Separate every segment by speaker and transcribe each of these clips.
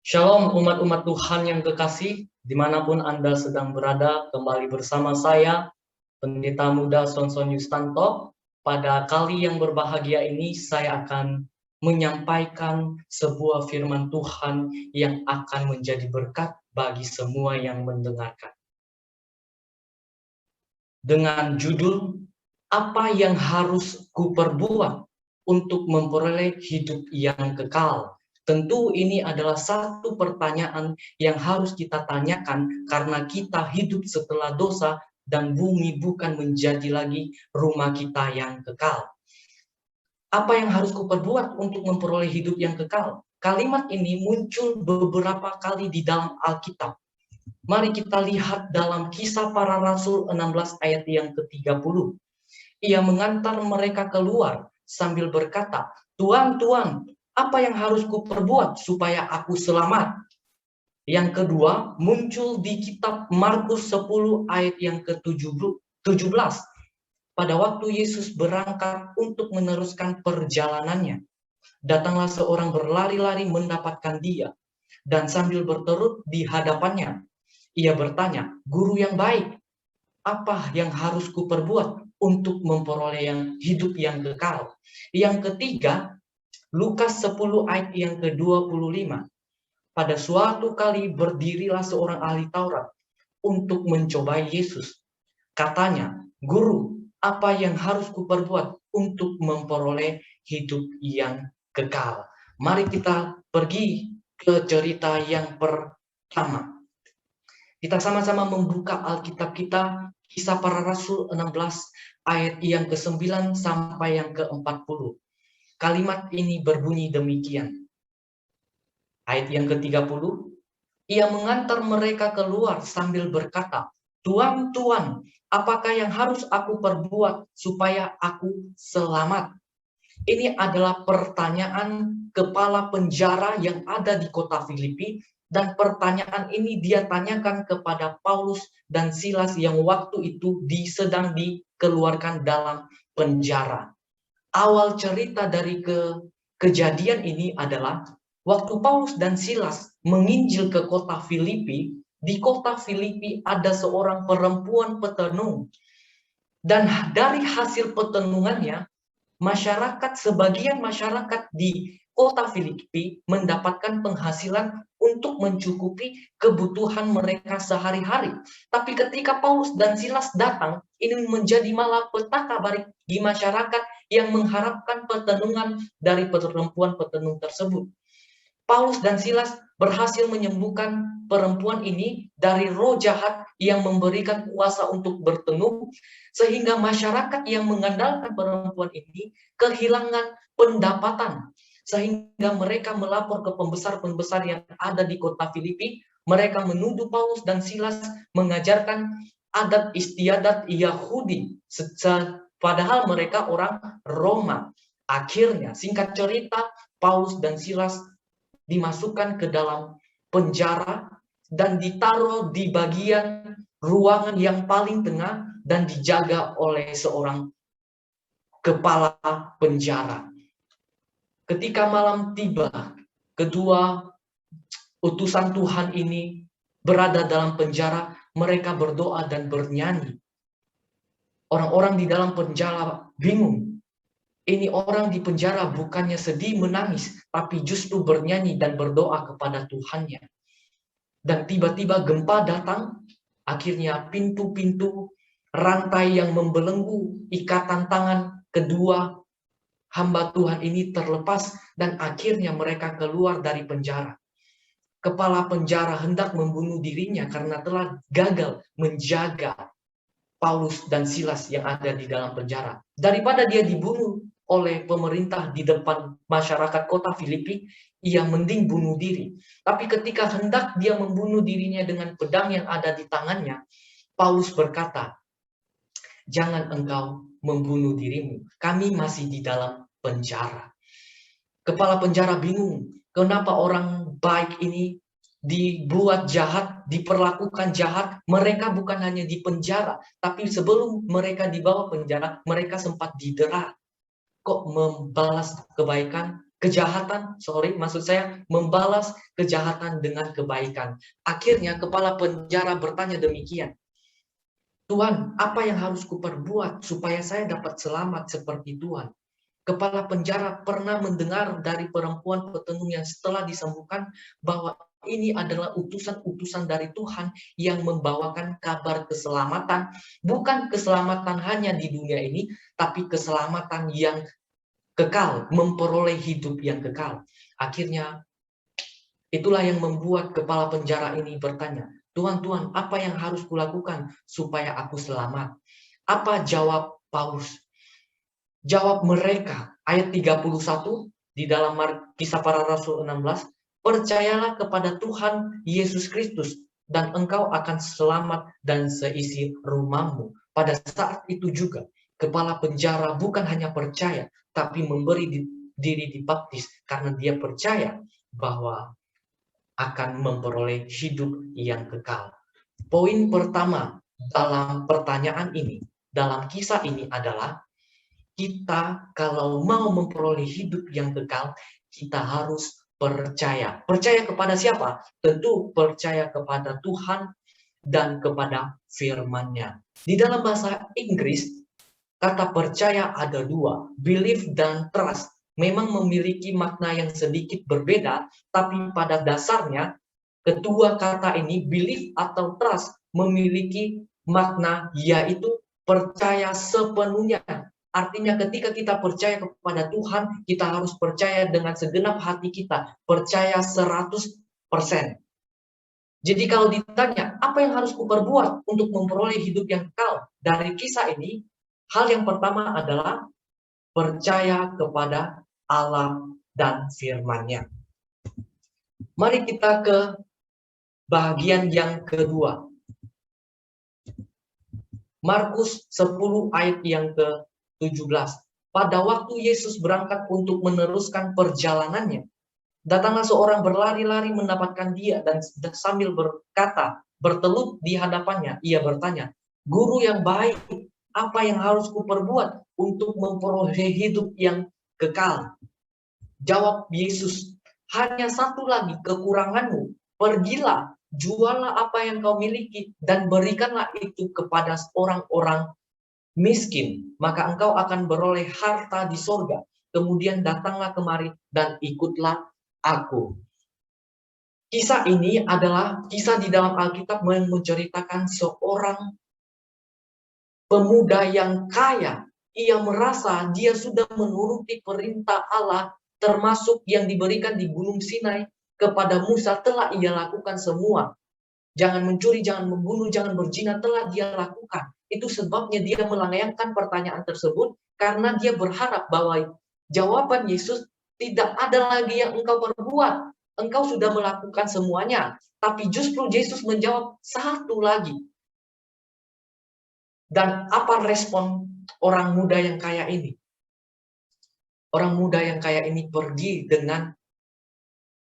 Speaker 1: Shalom umat-umat Tuhan yang kekasih, dimanapun Anda sedang berada, kembali bersama saya, Pendeta Muda Sonson Yustanto. Pada kali yang berbahagia ini, saya akan menyampaikan sebuah firman Tuhan yang akan menjadi berkat bagi semua yang mendengarkan. Dengan judul, apa yang harus kuperbuat untuk memperoleh hidup yang kekal? Tentu ini adalah satu pertanyaan yang harus kita tanyakan karena kita hidup setelah dosa dan bumi bukan menjadi lagi rumah kita yang kekal. Apa yang harus kuperbuat untuk memperoleh hidup yang kekal? Kalimat ini muncul beberapa kali di dalam Alkitab. Mari kita lihat dalam Kisah Para Rasul 16 ayat yang ke-30. Ia mengantar mereka keluar sambil berkata, "Tuan, Tuan, apa yang harus kuperbuat supaya aku selamat?" Yang kedua, muncul di kitab Markus 10 ayat yang ke-17. Pada waktu Yesus berangkat untuk meneruskan perjalanannya, datanglah seorang berlari-lari mendapatkan dia, dan sambil berterut di hadapannya, ia bertanya, "Guru yang baik, apa yang harus kuperbuat untuk memperoleh yang hidup yang kekal?" Yang ketiga, Lukas 10 ayat yang ke-25. Pada suatu kali berdirilah seorang ahli Taurat untuk mencobai Yesus. Katanya, "Guru, apa yang harus kuperbuat untuk memperoleh hidup yang kekal?" Mari kita pergi ke cerita yang pertama. Kita sama-sama membuka Alkitab kita, Kisah Para Rasul 16 ayat yang ke-9 sampai yang ke-40. Kalimat ini berbunyi demikian. Ayat yang ke-30, ia mengantar mereka keluar sambil berkata, "Tuan, Tuan, apakah yang harus aku perbuat supaya aku selamat?" Ini adalah pertanyaan kepala penjara yang ada di kota Filipi, dan pertanyaan ini dia tanyakan kepada Paulus dan Silas yang waktu itu sedang dikeluarkan dalam penjara. Awal cerita dari kejadian ini adalah waktu Paulus dan Silas menginjil ke kota Filipi. Di kota Filipi ada seorang perempuan petenung, dan dari hasil petenungannya, sebagian masyarakat di kota Filipi mendapatkan penghasilan untuk mencukupi kebutuhan mereka sehari-hari. Tapi ketika Paulus dan Silas datang, ini menjadi malapetaka bagi masyarakat yang mengharapkan petenungan dari perempuan petenung tersebut. Paulus dan Silas berhasil menyembuhkan perempuan ini dari roh jahat yang memberikan kuasa untuk bertenung, sehingga masyarakat yang mengandalkan perempuan ini kehilangan pendapatan, sehingga mereka melapor ke pembesar-pembesar yang ada di kota Filipi. Mereka menuduh Paulus dan Silas mengajarkan adat istiadat Yahudi, padahal mereka orang Roma. Akhirnya, singkat cerita, Paulus dan Silas dimasukkan ke dalam penjara dan ditaruh di bagian ruangan yang paling tengah dan dijaga oleh seorang kepala penjara. Ketika malam tiba, kedua utusan Tuhan ini berada dalam penjara, mereka berdoa dan bernyanyi. Orang-orang di dalam penjara bingung. Ini orang di penjara bukannya sedih menangis, tapi justru bernyanyi dan berdoa kepada Tuhannya. Dan tiba-tiba gempa datang, akhirnya pintu-pintu, rantai yang membelenggu ikatan tangan kedua hamba Tuhan ini terlepas, dan akhirnya mereka keluar dari penjara. Kepala penjara hendak membunuh dirinya karena telah gagal menjaga Paulus dan Silas yang ada di dalam penjara. Daripada dia dibunuh oleh pemerintah di depan masyarakat kota Filipi, ia mending bunuh diri. Tapi ketika hendak dia membunuh dirinya dengan pedang yang ada di tangannya, Paulus berkata, "Jangan engkau membunuh dirimu, kami masih di dalam penjara." Kepala penjara bingung, kenapa orang baik ini dibuat jahat, diperlakukan jahat. Mereka bukan hanya di penjara, tapi sebelum mereka dibawa penjara, mereka sempat didera. Kok membalas kebaikan membalas kejahatan dengan kebaikan. Akhirnya kepala penjara bertanya demikian, Tuhan, apa yang harus kuperbuat supaya saya dapat selamat seperti Tuhan? Kepala penjara pernah mendengar dari perempuan petenung yang setelah disembuhkan bahwa ini adalah utusan-utusan dari Tuhan yang membawakan kabar keselamatan, bukan keselamatan hanya di dunia ini, tapi keselamatan yang kekal, memperoleh hidup yang kekal. Akhirnya itulah yang membuat kepala penjara ini bertanya, Tuhan, apa yang harus kulakukan supaya aku selamat? Apa jawab Paulus? Jawab mereka, ayat 31 di dalam Kisah Para Rasul 16, percayalah kepada Tuhan Yesus Kristus dan engkau akan selamat dan seisi rumahmu. Pada saat itu juga, kepala penjara bukan hanya percaya, tapi memberi diri dibaptis karena dia percaya bahwa akan memperoleh hidup yang kekal. Poin pertama dalam pertanyaan ini, dalam kisah ini adalah kita kalau mau memperoleh hidup yang kekal, kita harus percaya. Percaya kepada siapa? Tentu percaya kepada Tuhan dan kepada firman-Nya. Di dalam bahasa Inggris, kata percaya ada dua, believe dan trust. Memang memiliki makna yang sedikit berbeda, tapi pada dasarnya kedua kata ini, believe atau trust, memiliki makna yaitu percaya sepenuhnya. Artinya ketika kita percaya kepada Tuhan, kita harus percaya dengan segenap hati kita, percaya 100%. Jadi kalau ditanya, apa yang harus kuperbuat untuk memperoleh hidup yang kekal? Dari kisah ini, hal yang pertama adalah percaya kepada Allah dan firman-Nya. Mari kita ke bagian yang kedua. Markus 10 ayat yang ke-17. Pada waktu Yesus berangkat untuk meneruskan perjalanannya, datanglah seorang berlari-lari mendapatkan dia dan sambil bertelut di hadapannya, ia bertanya, Guru yang baik, apa yang harus kuperbuat untuk memperoleh hidup yang kekal? Jawab Yesus, hanya satu lagi kekuranganmu, pergilah, jualah apa yang kau miliki dan berikanlah itu kepada orang-orang miskin, maka engkau akan beroleh harta di sorga. Kemudian datanglah kemari dan ikutlah aku. Kisah ini adalah kisah di dalam Alkitab yang menceritakan seorang pemuda yang kaya. Ia merasa dia sudah menuruti perintah Allah, termasuk yang diberikan di Gunung Sinai kepada Musa, telah ia lakukan semua. Jangan mencuri, jangan membunuh, jangan berzina, telah dia lakukan. Itu sebabnya dia melayangkan pertanyaan tersebut, karena dia berharap bahwa jawaban Yesus, tidak ada lagi yang engkau perbuat. Engkau sudah melakukan semuanya. Tapi justru Yesus menjawab satu lagi. Dan apa respon orang muda yang kaya ini? Orang muda yang kaya ini pergi dengan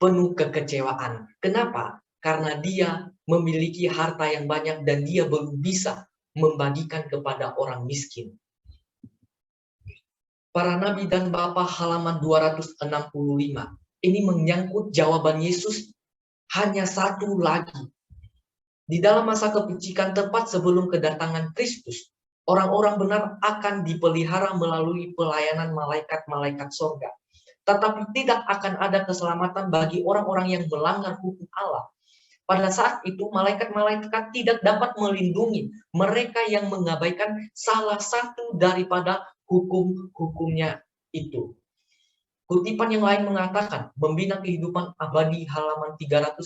Speaker 1: penuh kekecewaan. Kenapa? Karena dia memiliki harta yang banyak dan dia belum bisa membagikan kepada orang miskin. Para Nabi dan Bapa halaman 265. Ini menyangkut jawaban Yesus hanya satu lagi. Di dalam masa kepicikan tepat sebelum kedatangan Kristus, orang-orang benar akan dipelihara melalui pelayanan malaikat-malaikat surga. Tetapi tidak akan ada keselamatan bagi orang-orang yang melanggar hukum Allah. Pada saat itu, malaikat-malaikat tidak dapat melindungi mereka yang mengabaikan salah satu daripada hukum-hukumnya itu. Kutipan yang lain mengatakan, Membina Kehidupan Abadi halaman 304,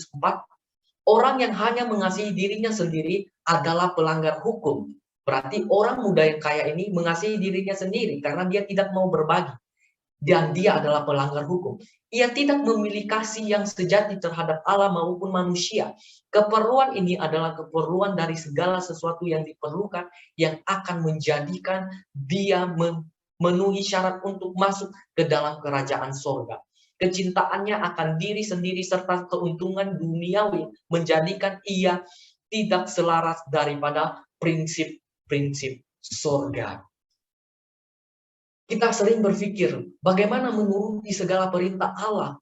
Speaker 1: orang yang hanya mengasihi dirinya sendiri adalah pelanggar hukum. Berarti orang muda yang kaya ini mengasihi dirinya sendiri karena dia tidak mau berbagi. Dan dia adalah pelanggar hukum. Ia tidak memiliki kasih yang sejati terhadap Allah maupun manusia. Keperluan ini adalah keperluan dari segala sesuatu yang diperlukan, yang akan menjadikan dia memenuhi syarat untuk masuk ke dalam kerajaan sorga. Kecintaannya akan diri sendiri serta keuntungan duniawi menjadikan ia tidak selaras daripada prinsip-prinsip sorga. Kita sering berpikir, bagaimana menuruti segala perintah Allah?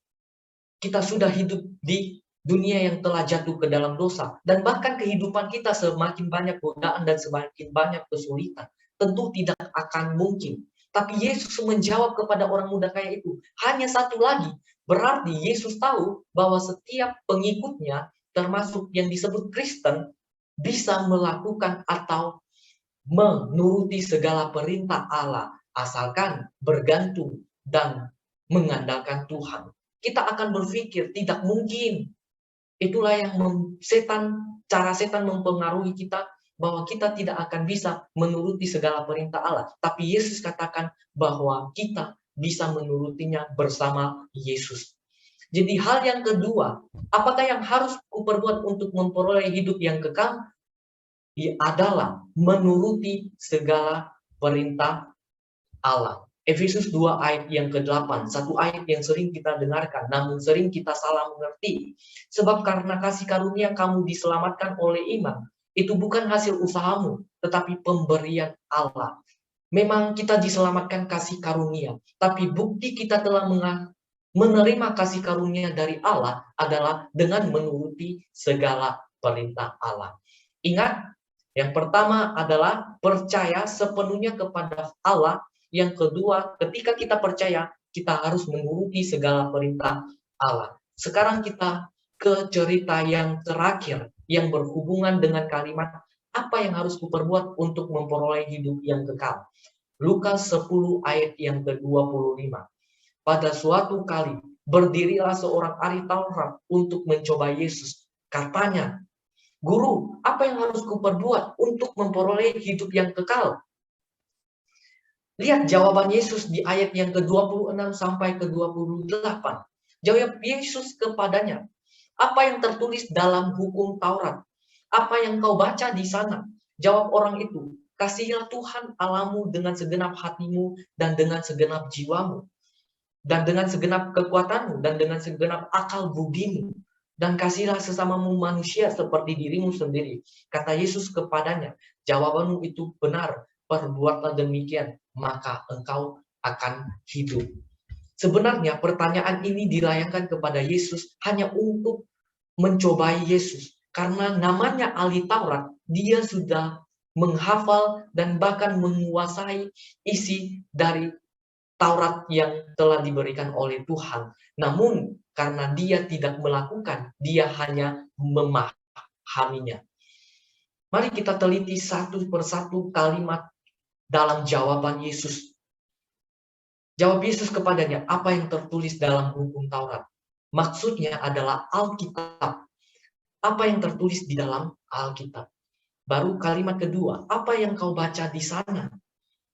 Speaker 1: Kita sudah hidup di dunia yang telah jatuh ke dalam dosa. Dan bahkan kehidupan kita semakin banyak godaan dan semakin banyak kesulitan. Tentu tidak akan mungkin. Tapi Yesus menjawab kepada orang muda kaya itu, hanya satu lagi. Berarti Yesus tahu bahwa setiap pengikutnya, termasuk yang disebut Kristen, bisa melakukan atau menuruti segala perintah Allah, asalkan bergantung dan mengandalkan Tuhan. Kita akan berpikir tidak mungkin. Itulah yang cara setan mempengaruhi kita, bahwa kita tidak akan bisa menuruti segala perintah Allah. Tapi Yesus katakan bahwa kita bisa menurutinya bersama Yesus. Jadi hal yang kedua, apakah yang harus kuperbuat untuk memperoleh hidup yang kekal? Adalah menuruti segala perintah Allah. Efesus 2 ayat yang ke-8, satu ayat yang sering kita dengarkan, namun sering kita salah mengerti. Sebab karena kasih karunia kamu diselamatkan oleh iman, itu bukan hasil usahamu, tetapi pemberian Allah. Memang kita diselamatkan kasih karunia, tapi bukti kita telah menerima kasih karunia dari Allah adalah dengan menuruti segala perintah Allah. Ingat, yang pertama adalah percaya sepenuhnya kepada Allah. Yang kedua, ketika kita percaya, kita harus menuruti segala perintah Allah. Sekarang kita ke cerita yang terakhir, yang berhubungan dengan kalimat, apa yang harus kuperbuat untuk memperoleh hidup yang kekal. Lukas 10 ayat yang ke-25. Pada suatu kali, berdirilah seorang ahli Taurat untuk mencoba Yesus. Katanya, Guru, apa yang harus kuperbuat untuk memperoleh hidup yang kekal? Lihat jawaban Yesus di ayat yang ke-26 sampai ke-28. Jawab Yesus kepadanya, apa yang tertulis dalam hukum Taurat? Apa yang kau baca di sana? Jawab orang itu, kasihilah Tuhan Allahmu dengan segenap hatimu dan dengan segenap jiwamu, dan dengan segenap kekuatanmu, dan dengan segenap akal budimu. Dan kasihilah sesamamu manusia seperti dirimu sendiri. Kata Yesus kepadanya, jawabanmu itu benar, perbuatlah demikian, maka engkau akan hidup. Sebenarnya pertanyaan ini dilayangkan kepada Yesus hanya untuk mencobai Yesus. Karena namanya ahli Taurat, dia sudah menghafal dan bahkan menguasai isi dari Taurat yang telah diberikan oleh Tuhan. Namun karena dia tidak melakukan, dia hanya memahaminya. Mari kita teliti satu persatu kalimat dalam jawaban Yesus. Jawab Yesus kepadanya, apa yang tertulis dalam hukum Taurat? Maksudnya adalah Alkitab. Apa yang tertulis di dalam Alkitab? Baru kalimat kedua, apa yang kau baca di sana?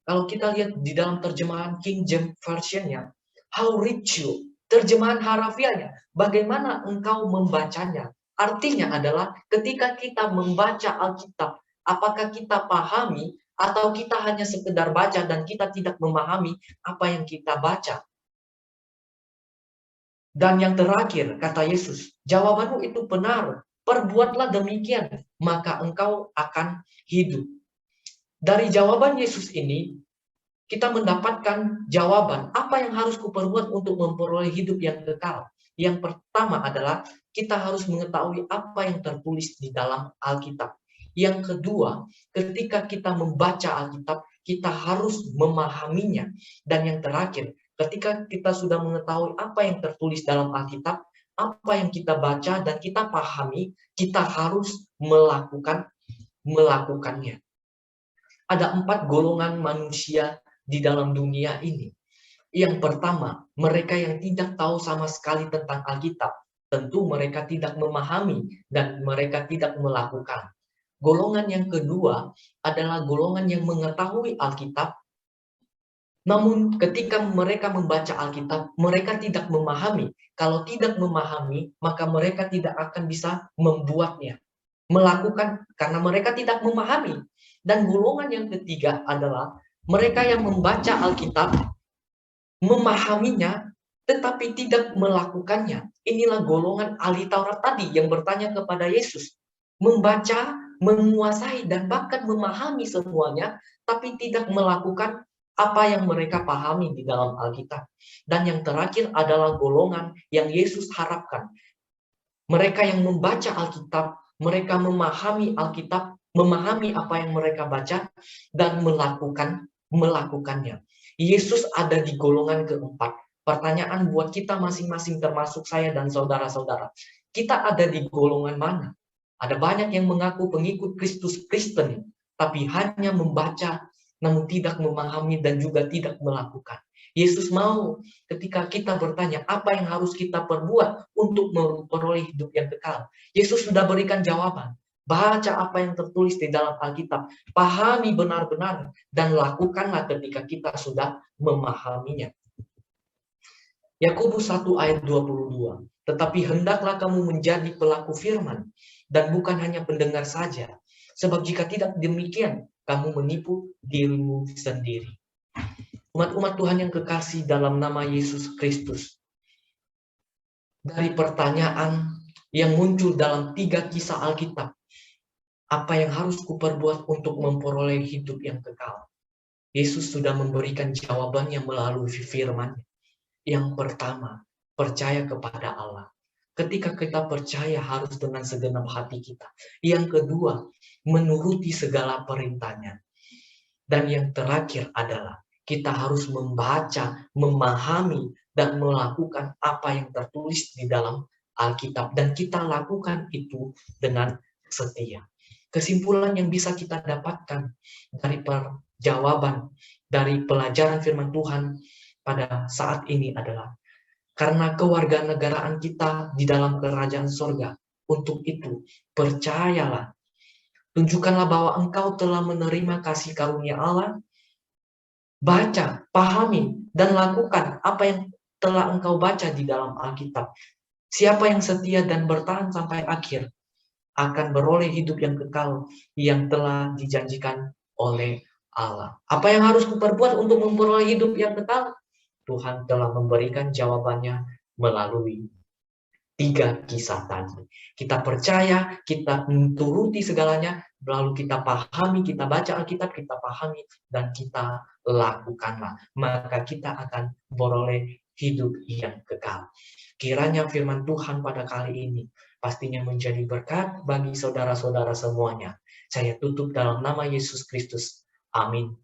Speaker 1: Kalau kita lihat di dalam terjemahan King James Version-nya, how read you? Terjemahan harafiahnya, bagaimana engkau membacanya? Artinya adalah ketika kita membaca Alkitab, apakah kita pahami atau kita hanya sekedar baca dan kita tidak memahami apa yang kita baca? Dan yang terakhir, kata Yesus, jawabanmu itu benar, perbuatlah demikian, maka engkau akan hidup. Dari jawaban Yesus ini, kita mendapatkan jawaban apa yang harus kuperbuat untuk memperoleh hidup yang kekal. Yang pertama adalah kita harus mengetahui apa yang tertulis di dalam Alkitab. Yang kedua, ketika kita membaca Alkitab, kita harus memahaminya. Dan yang terakhir, ketika kita sudah mengetahui apa yang tertulis dalam Alkitab, apa yang kita baca dan kita pahami, kita harus melakukannya. Ada 4 golongan manusia di dalam dunia ini. Yang pertama, mereka yang tidak tahu sama sekali tentang Alkitab. Tentu mereka tidak memahami dan mereka tidak melakukan. Golongan yang kedua adalah golongan yang mengetahui Alkitab. Namun ketika mereka membaca Alkitab, mereka tidak memahami. Kalau tidak memahami, maka mereka tidak akan bisa membuatnya. Melakukan karena mereka tidak memahami. Dan golongan yang ketiga adalah mereka yang membaca Alkitab, memahaminya, tetapi tidak melakukannya. Inilah golongan ahli Taurat tadi yang bertanya kepada Yesus. Membaca, menguasai, dan bahkan memahami semuanya, tapi tidak melakukan apa yang mereka pahami di dalam Alkitab. Dan yang terakhir adalah golongan yang Yesus harapkan. Mereka yang membaca Alkitab, mereka memahami Alkitab, memahami apa yang mereka baca, dan melakukannya. Yesus ada di golongan keempat. Pertanyaan buat kita masing-masing, termasuk saya dan saudara-saudara. Kita ada di golongan mana? Ada banyak yang mengaku pengikut Kristus Kristen, tapi hanya membaca, namun tidak memahami dan juga tidak melakukan. Yesus mau ketika kita bertanya, apa yang harus kita perbuat untuk memperoleh hidup yang kekal? Yesus sudah berikan jawaban. Baca apa yang tertulis di dalam Alkitab, pahami benar-benar, dan lakukanlah ketika kita sudah memahaminya. Yakobus 1 ayat 22. Tetapi hendaklah kamu menjadi pelaku firman, dan bukan hanya pendengar saja. Sebab jika tidak demikian, kamu menipu dirimu sendiri. Umat-umat Tuhan yang kekasih dalam nama Yesus Kristus. Dari pertanyaan yang muncul dalam 3 kisah Alkitab, apa yang harus kuperbuat untuk memperoleh hidup yang kekal? Yesus sudah memberikan jawabannya melalui firman. Yang pertama, percaya kepada Allah. Ketika kita percaya harus dengan segenap hati kita. Yang kedua, menuruti segala perintahnya. Dan yang terakhir adalah kita harus membaca, memahami, dan melakukan apa yang tertulis di dalam Alkitab. Dan kita lakukan itu dengan setia. Kesimpulan yang bisa kita dapatkan dari jawaban, dari pelajaran firman Tuhan pada saat ini adalah karena kewarganegaraan kita di dalam kerajaan sorga. Untuk itu, percayalah. Tunjukkanlah bahwa engkau telah menerima kasih karunia Allah. Baca, pahami, dan lakukan apa yang telah engkau baca di dalam Alkitab. Siapa yang setia dan bertahan sampai akhir akan beroleh hidup yang kekal yang telah dijanjikan oleh Allah. Apa yang harus kuperbuat untuk memperoleh hidup yang kekal? Tuhan telah memberikan jawabannya melalui 3 kisah tadi. Kita percaya, kita menuruti segalanya, lalu kita pahami, kita baca Alkitab, kita pahami, dan kita lakukanlah. Maka kita akan beroleh hidup yang kekal. Kiranya firman Tuhan pada kali ini pastinya menjadi berkat bagi saudara-saudara semuanya. Saya tutup dalam nama Yesus Kristus. Amin.